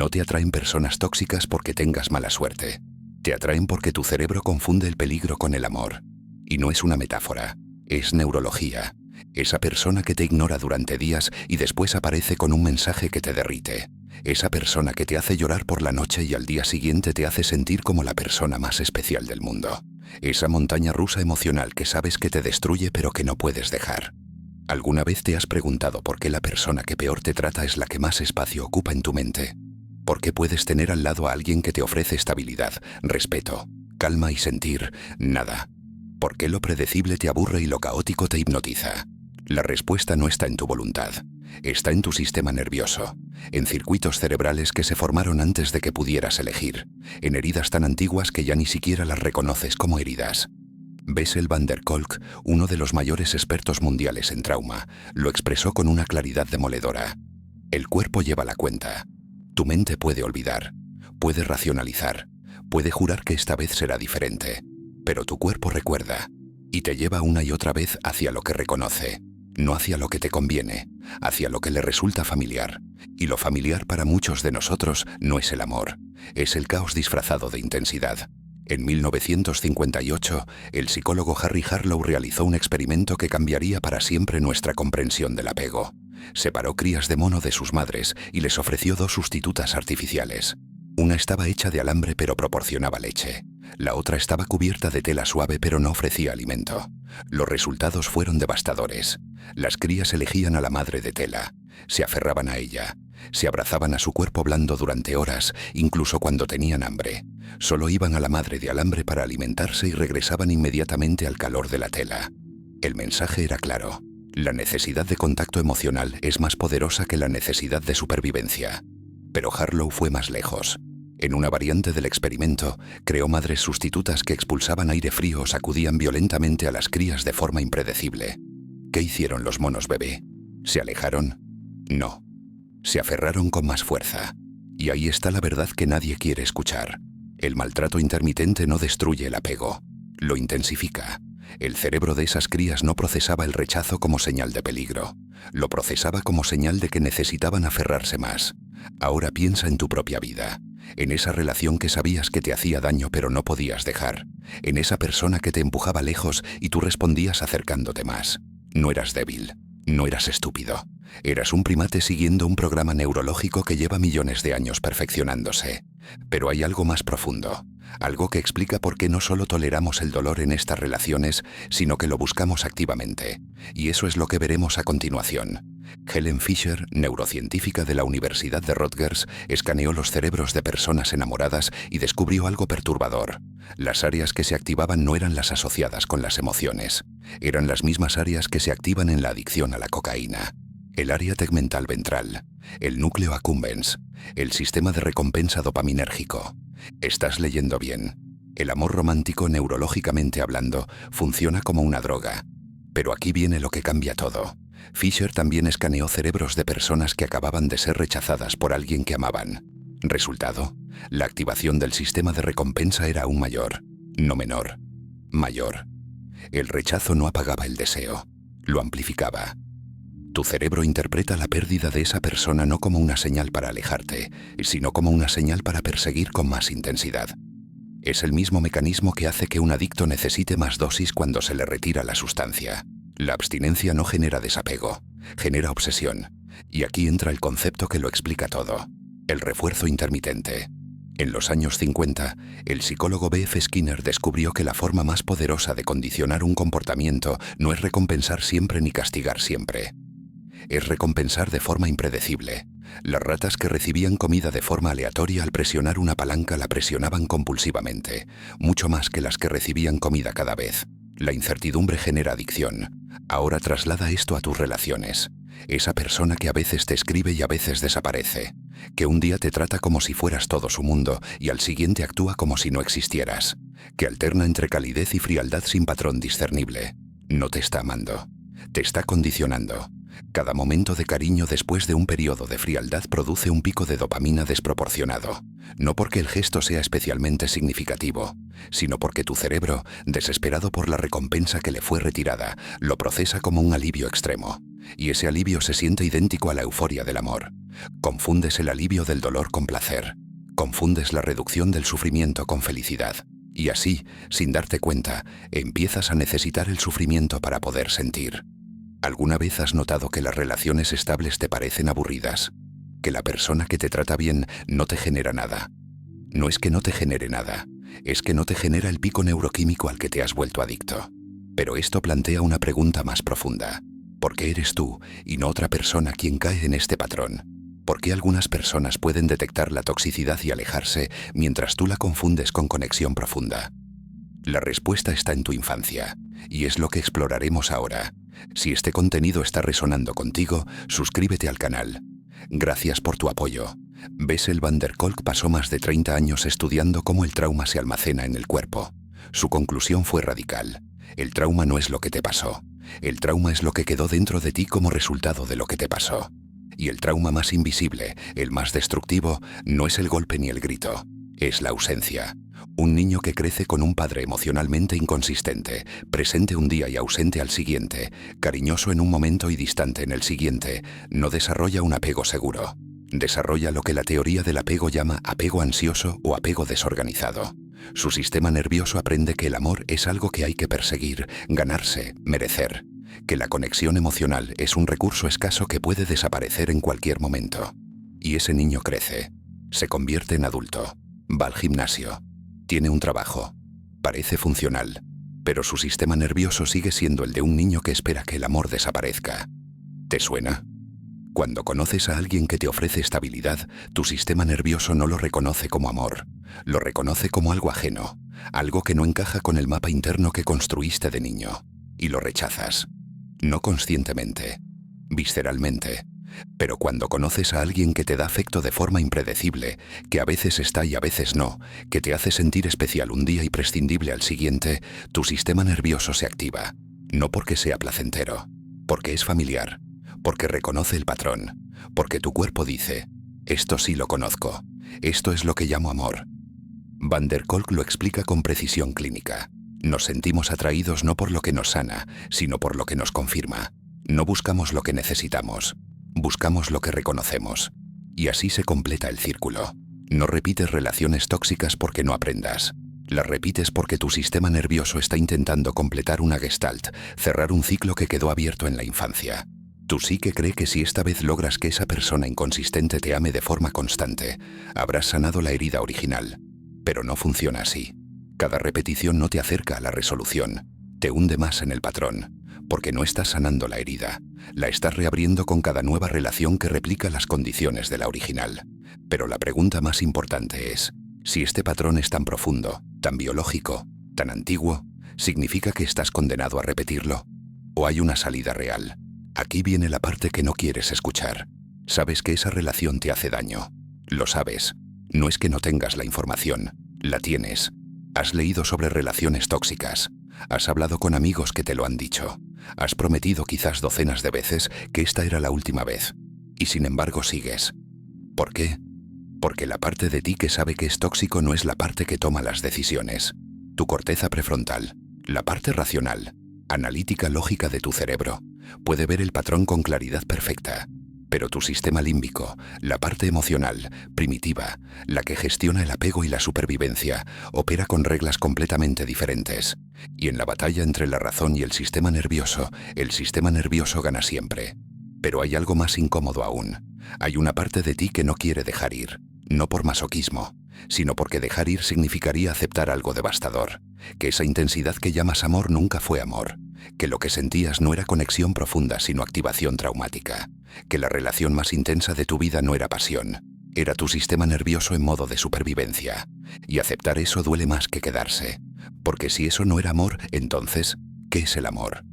No te atraen personas tóxicas porque tengas mala suerte. Te atraen porque tu cerebro confunde el peligro con el amor. Y no es una metáfora, es neurología. Esa persona que te ignora durante días y después aparece con un mensaje que te derrite. Esa persona que te hace llorar por la noche y al día siguiente te hace sentir como la persona más especial del mundo. Esa montaña rusa emocional que sabes que te destruye pero que no puedes dejar. ¿Alguna vez te has preguntado por qué la persona que peor te trata es la que más espacio ocupa en tu mente? ¿Por qué puedes tener al lado a alguien que te ofrece estabilidad, respeto, calma y sentir nada? ¿Por qué lo predecible te aburre y lo caótico te hipnotiza? La respuesta no está en tu voluntad, está en tu sistema nervioso, en circuitos cerebrales que se formaron antes de que pudieras elegir, en heridas tan antiguas que ya ni siquiera las reconoces como heridas. Bessel van der Kolk, uno de los mayores expertos mundiales en trauma, lo expresó con una claridad demoledora. El cuerpo lleva la cuenta. Tu mente puede olvidar, puede racionalizar, puede jurar que esta vez será diferente, pero tu cuerpo recuerda y te lleva una y otra vez hacia lo que reconoce, no hacia lo que te conviene, hacia lo que le resulta familiar. Y lo familiar para muchos de nosotros no es el amor, es el caos disfrazado de intensidad. En 1958, el psicólogo Harry Harlow realizó un experimento que cambiaría para siempre nuestra comprensión del apego. Separó crías de mono de sus madres y les ofreció dos sustitutas artificiales. Una estaba hecha de alambre pero proporcionaba leche. La otra estaba cubierta de tela suave pero no ofrecía alimento. Los resultados fueron devastadores. Las crías elegían a la madre de tela, se aferraban a ella, se abrazaban a su cuerpo blando durante horas, incluso cuando tenían hambre. Solo iban a la madre de alambre para alimentarse y regresaban inmediatamente al calor de la tela. El mensaje era claro. La necesidad de contacto emocional es más poderosa que la necesidad de supervivencia. Pero Harlow fue más lejos. En una variante del experimento, creó madres sustitutas que expulsaban aire frío o sacudían violentamente a las crías de forma impredecible. ¿Qué hicieron los monos bebé? ¿Se alejaron? No. Se aferraron con más fuerza. Y ahí está la verdad que nadie quiere escuchar. El maltrato intermitente no destruye el apego, lo intensifica. El cerebro de esas crías no procesaba el rechazo como señal de peligro, lo procesaba como señal de que necesitaban aferrarse más. Ahora piensa en tu propia vida, en esa relación que sabías que te hacía daño pero no podías dejar, en esa persona que te empujaba lejos y tú respondías acercándote más. No eras débil, no eras estúpido, eras un primate siguiendo un programa neurológico que lleva millones de años perfeccionándose. Pero hay algo más profundo, algo que explica por qué no solo toleramos el dolor en estas relaciones, sino que lo buscamos activamente. Y eso es lo que veremos a continuación. Helen Fisher, neurocientífica de la Universidad de Rutgers, escaneó los cerebros de personas enamoradas y descubrió algo perturbador. Las áreas que se activaban no eran las asociadas con las emociones, eran las mismas áreas que se activan en la adicción a la cocaína. El área tegmental ventral, el núcleo accumbens, el sistema de recompensa dopaminérgico. Estás leyendo bien. El amor romántico, neurológicamente hablando, funciona como una droga. Pero aquí viene lo que cambia todo. Fisher también escaneó cerebros de personas que acababan de ser rechazadas por alguien que amaban. Resultado, la activación del sistema de recompensa era aún mayor, no menor, mayor. El rechazo no apagaba el deseo, lo amplificaba. Tu cerebro interpreta la pérdida de esa persona no como una señal para alejarte, sino como una señal para perseguir con más intensidad. Es el mismo mecanismo que hace que un adicto necesite más dosis cuando se le retira la sustancia. La abstinencia no genera desapego, genera obsesión. Y aquí entra el concepto que lo explica todo: el refuerzo intermitente. En los años 50, el psicólogo B.F. Skinner descubrió que la forma más poderosa de condicionar un comportamiento no es recompensar siempre ni castigar siempre. Es recompensar de forma impredecible. Las ratas que recibían comida de forma aleatoria al presionar una palanca la presionaban compulsivamente, mucho más que las que recibían comida cada vez. La incertidumbre genera adicción. Ahora traslada esto a tus relaciones. Esa persona que a veces te escribe y a veces desaparece, que un día te trata como si fueras todo su mundo y al siguiente actúa como si no existieras, que alterna entre calidez y frialdad sin patrón discernible. No te está amando, te está condicionando. Cada momento de cariño después de un periodo de frialdad produce un pico de dopamina desproporcionado, no porque el gesto sea especialmente significativo, sino porque tu cerebro, desesperado por la recompensa que le fue retirada, lo procesa como un alivio extremo. Y ese alivio se siente idéntico a la euforia del amor. Confundes el alivio del dolor con placer. Confundes la reducción del sufrimiento con felicidad. Y así, sin darte cuenta, empiezas a necesitar el sufrimiento para poder sentir. ¿Alguna vez has notado que las relaciones estables te parecen aburridas? Que la persona que te trata bien no te genera nada. No es que no te genere nada, es que no te genera el pico neuroquímico al que te has vuelto adicto. Pero esto plantea una pregunta más profunda. ¿Por qué eres tú y no otra persona quien cae en este patrón? ¿Por qué algunas personas pueden detectar la toxicidad y alejarse mientras tú la confundes con conexión profunda? La respuesta está en tu infancia, y es lo que exploraremos ahora. Si este contenido está resonando contigo, suscríbete al canal. Gracias por tu apoyo. Bessel van der Kolk pasó más de 30 años estudiando cómo el trauma se almacena en el cuerpo. Su conclusión fue radical. El trauma no es lo que te pasó. El trauma es lo que quedó dentro de ti como resultado de lo que te pasó. Y el trauma más invisible, el más destructivo, no es el golpe ni el grito. Es la ausencia. Un niño que crece con un padre emocionalmente inconsistente, presente un día y ausente al siguiente, cariñoso en un momento y distante en el siguiente, no desarrolla un apego seguro. Desarrolla lo que la teoría del apego llama apego ansioso o apego desorganizado. Su sistema nervioso aprende que el amor es algo que hay que perseguir, ganarse, merecer. Que la conexión emocional es un recurso escaso que puede desaparecer en cualquier momento. Y ese niño crece. Se convierte en adulto. Va al gimnasio. Tiene un trabajo. Parece funcional. Pero su sistema nervioso sigue siendo el de un niño que espera que el amor desaparezca. ¿Te suena? Cuando conoces a alguien que te ofrece estabilidad, tu sistema nervioso no lo reconoce como amor. Lo reconoce como algo ajeno, algo que no encaja con el mapa interno que construiste de niño. Y lo rechazas. No conscientemente, visceralmente. Pero cuando conoces a alguien que te da afecto de forma impredecible, que a veces está y a veces no, que te hace sentir especial un día y prescindible al siguiente, tu sistema nervioso se activa. No porque sea placentero, porque es familiar, porque reconoce el patrón, porque tu cuerpo dice, esto sí lo conozco, esto es lo que llamo amor. Van der Kolk lo explica con precisión clínica. Nos sentimos atraídos no por lo que nos sana, sino por lo que nos confirma. No buscamos lo que necesitamos, buscamos lo que reconocemos. Y así se completa el círculo. No repites relaciones tóxicas porque no aprendas. Las repites porque tu sistema nervioso está intentando completar una gestalt, cerrar un ciclo que quedó abierto en la infancia. Tu psique cree que si esta vez logras que esa persona inconsistente te ame de forma constante, habrás sanado la herida original. Pero no funciona así. Cada repetición no te acerca a la resolución, te hunde más en el patrón, porque no estás sanando la herida, la estás reabriendo con cada nueva relación que replica las condiciones de la original. Pero la pregunta más importante es, si este patrón es tan profundo, tan biológico, tan antiguo, ¿significa que estás condenado a repetirlo? ¿O hay una salida real? Aquí viene la parte que no quieres escuchar. Sabes que esa relación te hace daño. Lo sabes. No es que no tengas la información, la tienes. Has leído sobre relaciones tóxicas. Has hablado con amigos que te lo han dicho. Has prometido quizás docenas de veces que esta era la última vez. Y sin embargo sigues. ¿Por qué? Porque la parte de ti que sabe que es tóxico no es la parte que toma las decisiones. Tu corteza prefrontal, la parte racional, analítica lógica de tu cerebro, puede ver el patrón con claridad perfecta. Pero tu sistema límbico, la parte emocional, primitiva, la que gestiona el apego y la supervivencia, opera con reglas completamente diferentes. Y en la batalla entre la razón y el sistema nervioso gana siempre. Pero hay algo más incómodo aún. Hay una parte de ti que no quiere dejar ir, no por masoquismo, sino porque dejar ir significaría aceptar algo devastador, que esa intensidad que llamas amor nunca fue amor, que lo que sentías no era conexión profunda sino activación traumática, que la relación más intensa de tu vida no era pasión, era tu sistema nervioso en modo de supervivencia, y aceptar eso duele más que quedarse, porque si eso no era amor, entonces, ¿qué es el amor?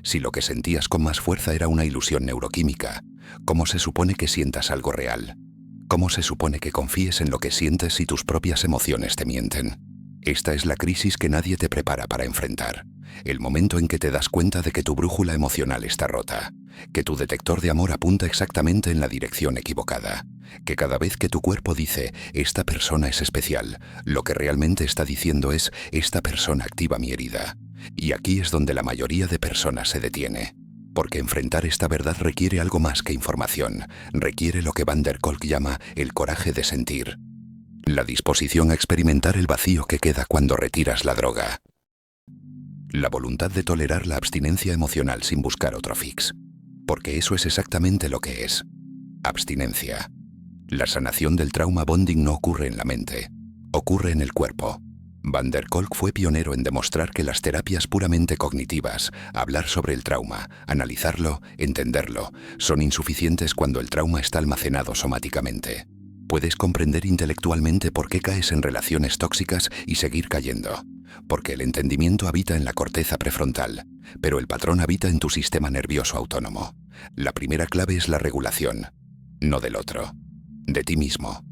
Si lo que sentías con más fuerza era una ilusión neuroquímica, ¿cómo se supone que sientas algo real? ¿Cómo se supone que confíes en lo que sientes si tus propias emociones te mienten? Esta es la crisis que nadie te prepara para enfrentar. El momento en que te das cuenta de que tu brújula emocional está rota, que tu detector de amor apunta exactamente en la dirección equivocada, que cada vez que tu cuerpo dice «esta persona es especial», lo que realmente está diciendo es «esta persona activa mi herida». Y aquí es donde la mayoría de personas se detiene. Porque enfrentar esta verdad requiere algo más que información, requiere lo que Van der Kolk llama el coraje de sentir. La disposición a experimentar el vacío que queda cuando retiras la droga. La voluntad de tolerar la abstinencia emocional sin buscar otro fix. Porque eso es exactamente lo que es. Abstinencia. La sanación del trauma bonding no ocurre en la mente, ocurre en el cuerpo. Van der Kolk fue pionero en demostrar que las terapias puramente cognitivas, hablar sobre el trauma, analizarlo, entenderlo, son insuficientes cuando el trauma está almacenado somáticamente. Puedes comprender intelectualmente por qué caes en relaciones tóxicas y seguir cayendo. Porque el entendimiento habita en la corteza prefrontal, pero el patrón habita en tu sistema nervioso autónomo. La primera clave es la regulación, no del otro, de ti mismo.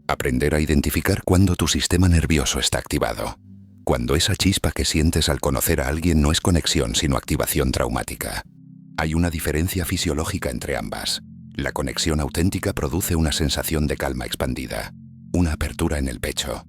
Aprender a identificar cuándo tu sistema nervioso está activado. Cuando esa chispa que sientes al conocer a alguien no es conexión sino activación traumática. Hay una diferencia fisiológica entre ambas. La conexión auténtica produce una sensación de calma expandida, una apertura en el pecho,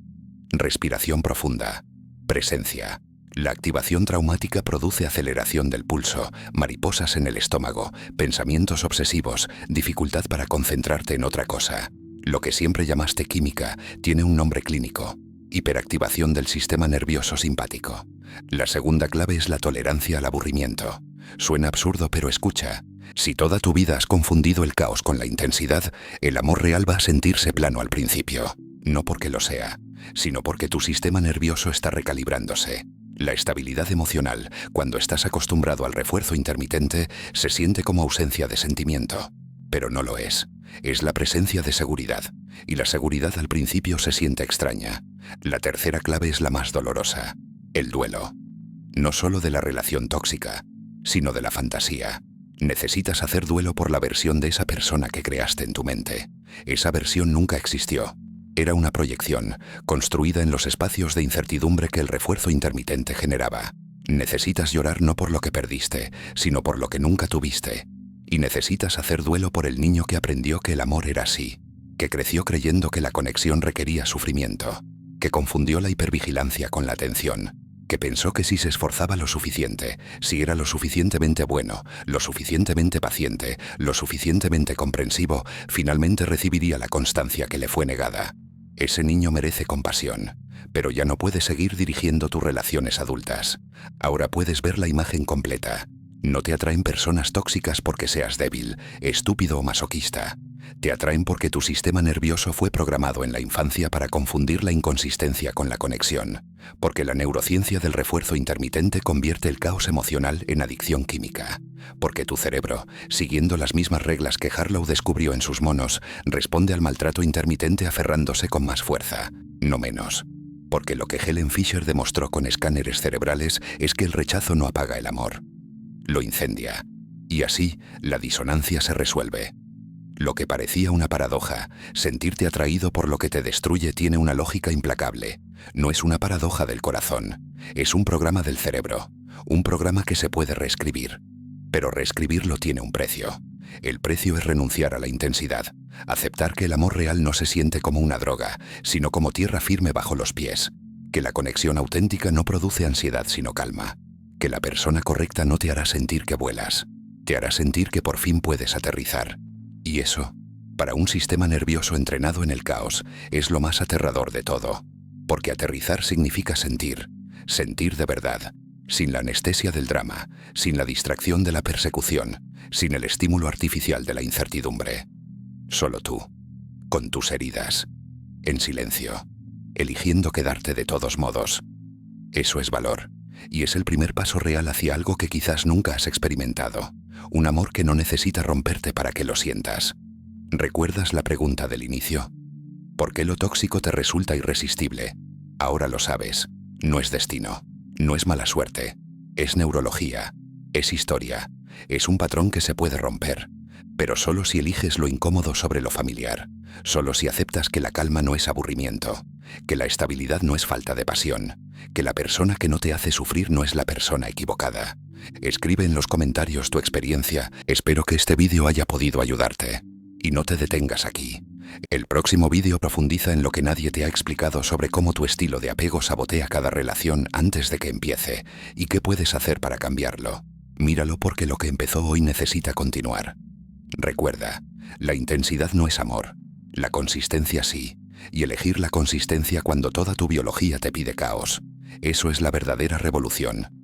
respiración profunda, presencia. La activación traumática produce aceleración del pulso, mariposas en el estómago, pensamientos obsesivos, dificultad para concentrarte en otra cosa. Lo que siempre llamaste química tiene un nombre clínico: hiperactivación del sistema nervioso simpático. La segunda clave es la tolerancia al aburrimiento. Suena absurdo, pero escucha. Si toda tu vida has confundido el caos con la intensidad, el amor real va a sentirse plano al principio. No porque lo sea, sino porque tu sistema nervioso está recalibrándose. La estabilidad emocional, cuando estás acostumbrado al refuerzo intermitente, se siente como ausencia de sentimiento. Pero no lo es. Es la presencia de seguridad. Y la seguridad al principio se siente extraña. La tercera clave es la más dolorosa: el duelo. No solo de la relación tóxica, sino de la fantasía. Necesitas hacer duelo por la versión de esa persona que creaste en tu mente. Esa versión nunca existió. Era una proyección, construida en los espacios de incertidumbre que el refuerzo intermitente generaba. Necesitas llorar no por lo que perdiste, sino por lo que nunca tuviste. Y necesitas hacer duelo por el niño que aprendió que el amor era así, que creció creyendo que la conexión requería sufrimiento, que confundió la hipervigilancia con la atención, que pensó que si se esforzaba lo suficiente, si era lo suficientemente bueno, lo suficientemente paciente, lo suficientemente comprensivo, finalmente recibiría la constancia que le fue negada. Ese niño merece compasión, pero ya no puedes seguir dirigiendo tus relaciones adultas. Ahora puedes ver la imagen completa. No te atraen personas tóxicas porque seas débil, estúpido o masoquista. Te atraen porque tu sistema nervioso fue programado en la infancia para confundir la inconsistencia con la conexión. Porque la neurociencia del refuerzo intermitente convierte el caos emocional en adicción química. Porque tu cerebro, siguiendo las mismas reglas que Harlow descubrió en sus monos, responde al maltrato intermitente aferrándose con más fuerza, no menos. Porque lo que Helen Fisher demostró con escáneres cerebrales es que el rechazo no apaga el amor, lo incendia. Y así, la disonancia se resuelve. Lo que parecía una paradoja, sentirte atraído por lo que te destruye, tiene una lógica implacable. No es una paradoja del corazón, es un programa del cerebro, un programa que se puede reescribir. Pero reescribirlo tiene un precio. El precio es renunciar a la intensidad, aceptar que el amor real no se siente como una droga, sino como tierra firme bajo los pies, que la conexión auténtica no produce ansiedad sino calma, que la persona correcta no te hará sentir que vuelas, te hará sentir que por fin puedes aterrizar. Y eso, para un sistema nervioso entrenado en el caos, es lo más aterrador de todo. Porque aterrizar significa sentir, sentir de verdad, sin la anestesia del drama, sin la distracción de la persecución, sin el estímulo artificial de la incertidumbre. Solo tú, con tus heridas, en silencio, eligiendo quedarte de todos modos. Eso es valor, y es el primer paso real hacia algo que quizás nunca has experimentado. Un amor que no necesita romperte para que lo sientas. ¿Recuerdas la pregunta del inicio? ¿Por qué lo tóxico te resulta irresistible? Ahora lo sabes. No es destino, no es mala suerte, es neurología, es historia, es un patrón que se puede romper, pero solo si eliges lo incómodo sobre lo familiar, solo si aceptas que la calma no es aburrimiento, que la estabilidad no es falta de pasión, que la persona que no te hace sufrir no es la persona equivocada. Escribe en los comentarios tu experiencia. Espero que este vídeo haya podido ayudarte. Y no te detengas aquí. El próximo vídeo profundiza en lo que nadie te ha explicado sobre cómo tu estilo de apego sabotea cada relación antes de que empiece y qué puedes hacer para cambiarlo. Míralo porque lo que empezó hoy necesita continuar. Recuerda, la intensidad no es amor, la consistencia sí, y elegir la consistencia cuando toda tu biología te pide caos. Eso es la verdadera revolución.